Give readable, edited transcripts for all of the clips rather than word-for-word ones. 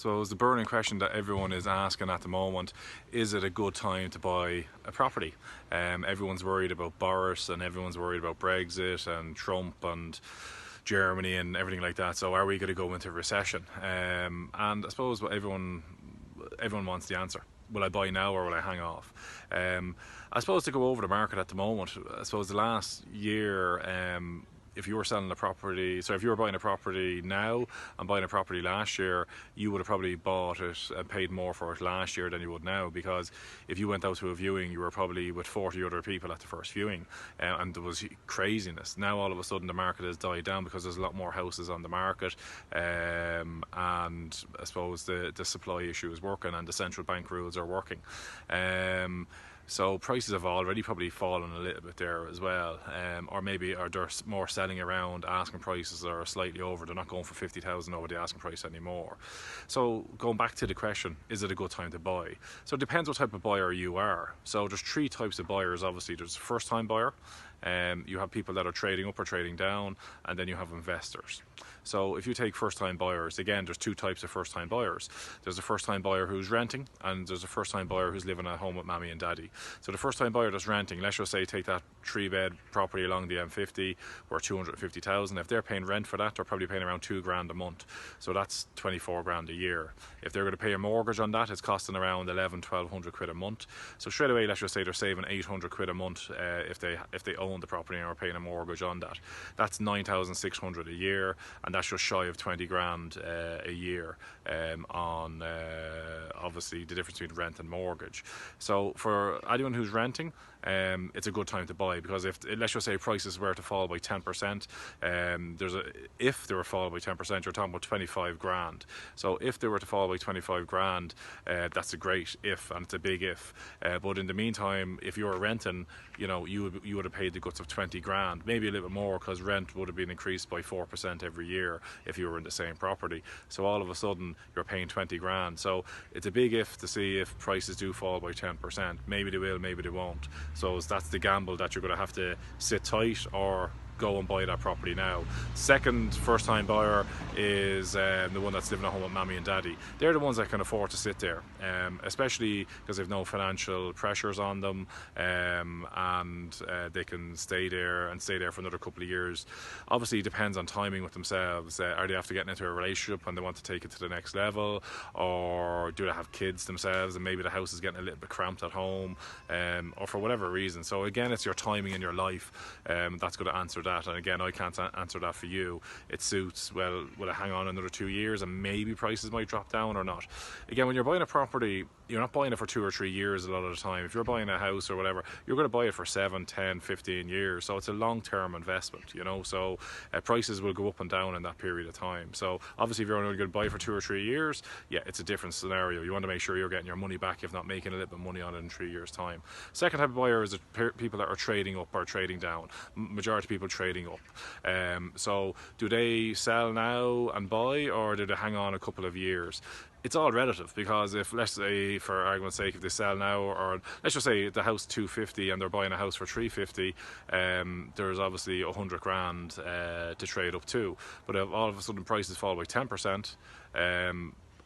So it's the burning question that everyone is asking at the moment: is it a good time to buy a property? Everyone's worried about Boris, and everyone's worried about Brexit and Trump and Germany and everything like that. So are we going to go into recession? And I suppose what everyone wants the answer. Will I buy now or will I hang off? I suppose to go over the market at the moment, I suppose the last year, if you were selling a property, so if you were buying a property now and buying a property last year, you would have probably bought it and paid more for it last year than you would now, because if you went out to a viewing, you were probably with 40 other people at the first viewing, and there was craziness. Now all of a sudden the market has died down because there's a lot more houses on the market, and I suppose the supply issue is working and the central bank rules are working. So prices have already probably fallen a little bit there as well, or maybe are there more selling around. Asking prices are slightly over. They're not going for 50,000 over the asking price anymore. So going back to the question, is it a good time to buy? So it depends what type of buyer you are. So there's three types of buyers. Obviously, there's a first-time buyer. You have people that are trading up or trading down, and then you have investors. So if you take first-time buyers, again, there's two types of first-time buyers. There's a first-time buyer who's renting, and there's a first-time buyer who's living at home with mommy and daddy. So the first-time buyer that's renting, let's just say take that 3-bed property along the M50 worth 250,000. If they're paying rent for that, they're probably paying around £2,000 a month. So that's 24 grand a year. If they're going to pay a mortgage on that, it's costing around 1,100-1,200 quid a month. So straight away, let's just say they're saving 800 quid a month if they own the property and are paying a mortgage on that. That's 9,600 a year, and that's just shy of 20 grand a year on obviously the difference between rent and mortgage. So for anyone who's renting, it's a good time to buy, because if, let's just say, prices were to fall by 10%, if they were to fall by 10%, you're talking about 25 grand. So if they were to fall by 25 grand, that's a great if, and it's a big if. But in the meantime, if you're renting, you would have paid the guts of 20 grand, maybe a little bit more, because rent would have been increased by 4% every year if you were in the same property. So all of a sudden you're paying 20 grand. So it's a big if to see if prices do fall by 10%. Maybe they will, maybe they won't. So that's the gamble that you're going to have to sit tight or go and buy that property now. Second first time buyer is the one that's living at home with mommy and daddy. They're the ones that can afford to sit there, especially because they've no financial pressures on them, and they can stay there for another couple of years. Obviously it depends on timing with themselves. Are they after getting into a relationship and they want to take it to the next level, or do they have kids themselves and maybe the house is getting a little bit cramped at home, or for whatever reason. So again, it's your timing in your life that's going to answer that. And again, I can't answer that for you. It suits, well, will I hang on another 2 years and maybe prices might drop down or not? Again, when you're buying a property, you're not buying it for 2 or 3 years a lot of the time. If you're buying a house or whatever, you're going to buy it for 7, 10, 15 years. So it's a long-term investment, so prices will go up and down in that period of time. So obviously if you're only going to buy it for 2 or 3 years, yeah, it's a different scenario. You want to make sure you're getting your money back, if not making a little bit of money on it in 3 years time. Second type of buyer is people that are trading up or trading down. Majority of people trading up. So do they sell now and buy, or do they hang on a couple of years? It's all relative, because if, let's say, for argument's sake, if they sell now, or let's just say the house 250 and they're buying a house for 350, there's obviously 100 grand to trade up to. But if all of a sudden prices fall by 10%,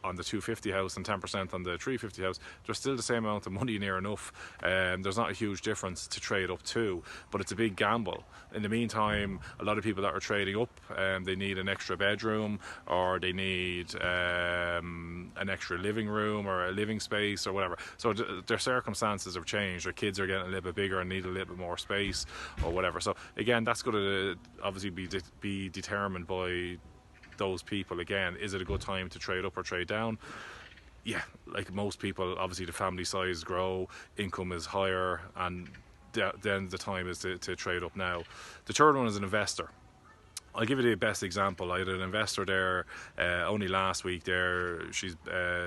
on the 250 house and 10% on the 350 house, there's still the same amount of money near enough. There's not a huge difference to trade up to, but it's a big gamble. In the meantime, a lot of people that are trading up, they need an extra bedroom, or they need an extra living room or a living space or whatever. So their circumstances have changed. Their kids are getting a little bit bigger and need a little bit more space or whatever. So again, that's going to obviously be determined by those people. Again, is it a good time to trade up or trade down? Yeah, like most people, obviously the family size grow, income is higher, and then the time is to trade up now. The third one is an investor. I'll give you the best example. I had an investor there only last week. She's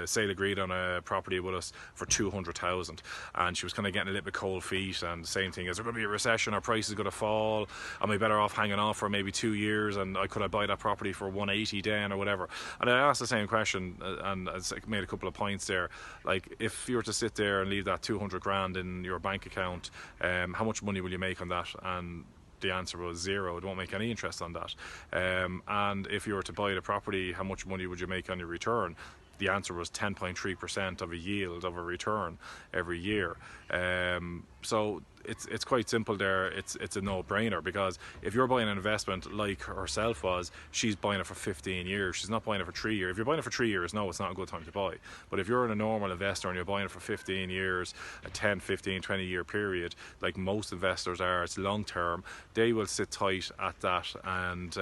sale agreed on a property with us for 200,000, and she was kind of getting a little bit cold feet. And the same thing: is there going to be a recession? Are prices going to fall? Am I better off hanging off for maybe 2 years? And could I buy that property for 180 then or whatever? And I asked the same question, and I made a couple of points there. Like, if you were to sit there and leave that 200 grand in your bank account, how much money will you make on that? And the answer was zero. It won't make any interest on that. And if you were to buy the property, how much money would you make on your return? the answer was 10.3% of a yield of a return every year. So it's quite simple there. It's a no-brainer, because if you're buying an investment like herself was, she's buying it for 15 years. She's not buying it for 3 years. If you're buying it for 3 years, no, it's not a good time to buy. But if you're a normal investor and you're buying it for 15 years, a 10, 15, 20-year period, like most investors are, it's long term, they will sit tight at that, and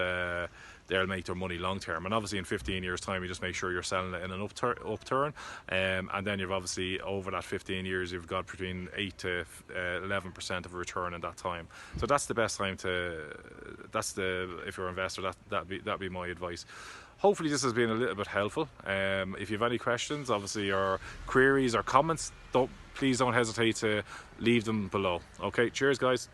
they'll make their money long term. And obviously in 15 years time, you just make sure you're selling it in an upturn, and then you've obviously, over that 15 years, you've got between 8 to 11% of a return in that time. So that's the best time to, if you're an investor, that'd be my advice. Hopefully this has been a little bit helpful. If you have any questions, obviously, or queries or comments, please don't hesitate to leave them below. Okay, cheers guys.